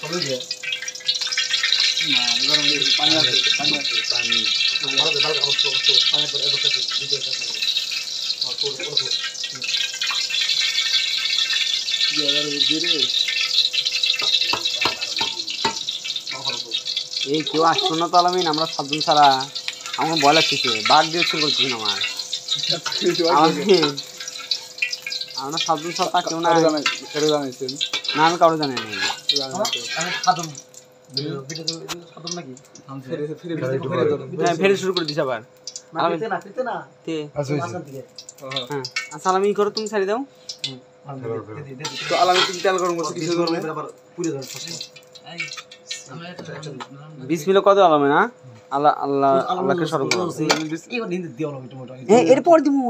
চলে যায় না গরম পানি আছে পানি ভালো ভালো অবস্থা পানি পরে এবার কাছে দিতে হবে আর তোর এই কেউ আসছো না তো আলামিন, আমরা সাতজন ছাড়া আমার ভয় লাগতেছে, বাঘ দিয়ে করছি আমার আমরা সাতজন ছাড়া তা কেউ না জানাইছেন না, আমি কারো জানি না। ফেরে শুরু করে দিস আবার। আচ্ছা আলামিন করো, তুমি ছাড়ি দাও। তো আলামিন তুমি তেল গরম করছো কিছু গরমে বিসমিল্লাহ কত আলামিন? না আল্লাহ আল্লাহ আল্লাহকে স্মরণ করো। এরপর দিমু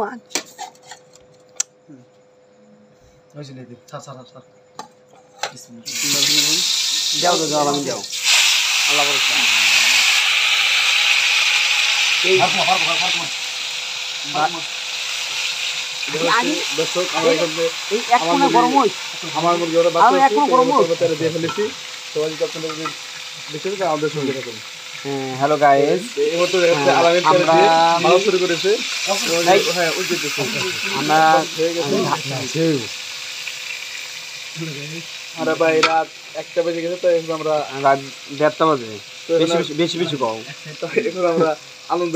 যাও তো যাও আলামিন যাও। আল্লাহ ভরসা। দর্শক আমার মুরগি ওরা দিয়ে ফেলেছি, সবাই যদি আপনাদের দেখতে চান আমাদের সঙ্গে থাকুন। হ্যালো গাইস, আমরা শুরু করেছে আমরা ভাই রাত 1টা বেজে গেছে, তো এখন আমরা রাত 1:30 বাজে, বেশি বেশি কও। তো এখন আমরা আনন্দ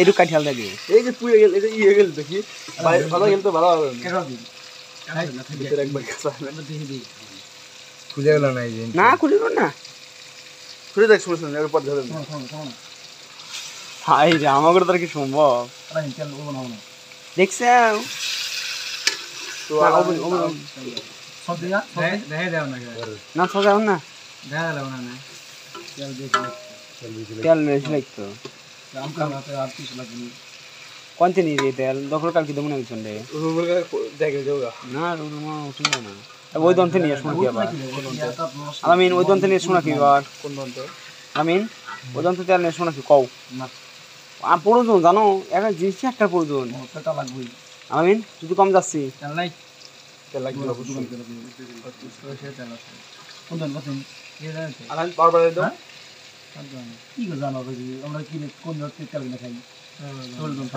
একটু কাঠিয়াল লাগে। এই যে পুড়ে গেল, এটা ইয়ে গেল দেখি ভালো গেল তো ভালো হবে খুলে গেল না, এই না খুলিল না, খুলে দেখ শুনেছেন এরপর ধরেন হাই রে আমার তো আর কি সম্ভব দেখছে তো না সোজা না তেল বেশি লাগতো কোনতে নিয়ে রে তেল দখল কালকে দেবো না কিছু দেখে যাওগা না উঠে না ওই দন্তে নিয়ে শোনা কি আবার আলামিন ওই দন্তে নিয়ে শোনা কি আবার কোন দন্ত আলামিন ওই দন্তে তেল নিয়ে শোনা কি কও না প্রয়োজন জানো এখন জিনিস একটা প্রয়োজন লাগবেই আলামিন যদি কম যাচ্ছি তেল নাই তেল লাগবে অবশ্যই কোন দন্ত আছেন আলামিন বারবার দাও কি গো জানো আমরা কি কোন দন্ত তেল না খাই কোন দন্ত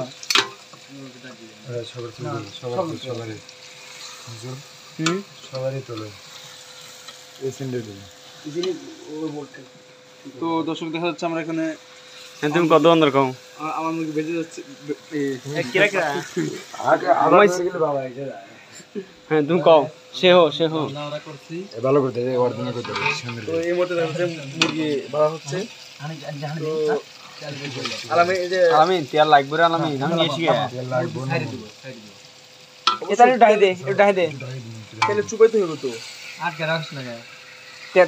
সবারই সবারই তোলে তো দর্শক দেখা যাচ্ছে আমরা এখানে তুমি কত বন্ধ কও আমার মুখে বেজে যাচ্ছে হ্যাঁ তুমি কও সে হো ভালো করতে তো এই মুহূর্তে মুরগি ভাড়া হচ্ছে আলামিন তেল লাগবে রে আলামিন আমি নিয়ে এসে এটা ডাই দে তাহলে চুপাইতে হবে তো আর কে রাখছ না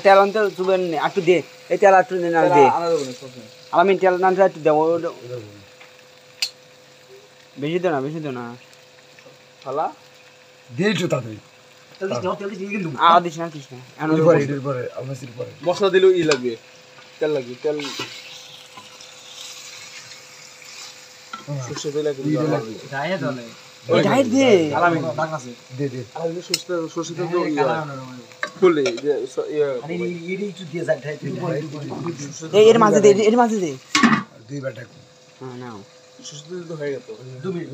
তেল আনতে চুবেন একটু দে এই তেল একটু না দে আলামিন তেল না একটু দাও বেশি দে না শালা দিয়েছো তাতে দিস না মশলা দিলেও ই লাগবে তেল লাগবে তেল সরষে তেল লাগবে ডাই দে আলামিন দে আলামিন সরষে তেল তো ফুলে যে এর মাঝে দে দুইবার ডাক হ্যাঁ নাও সরষে তেল তো হয়ে গেল 2 মিনিট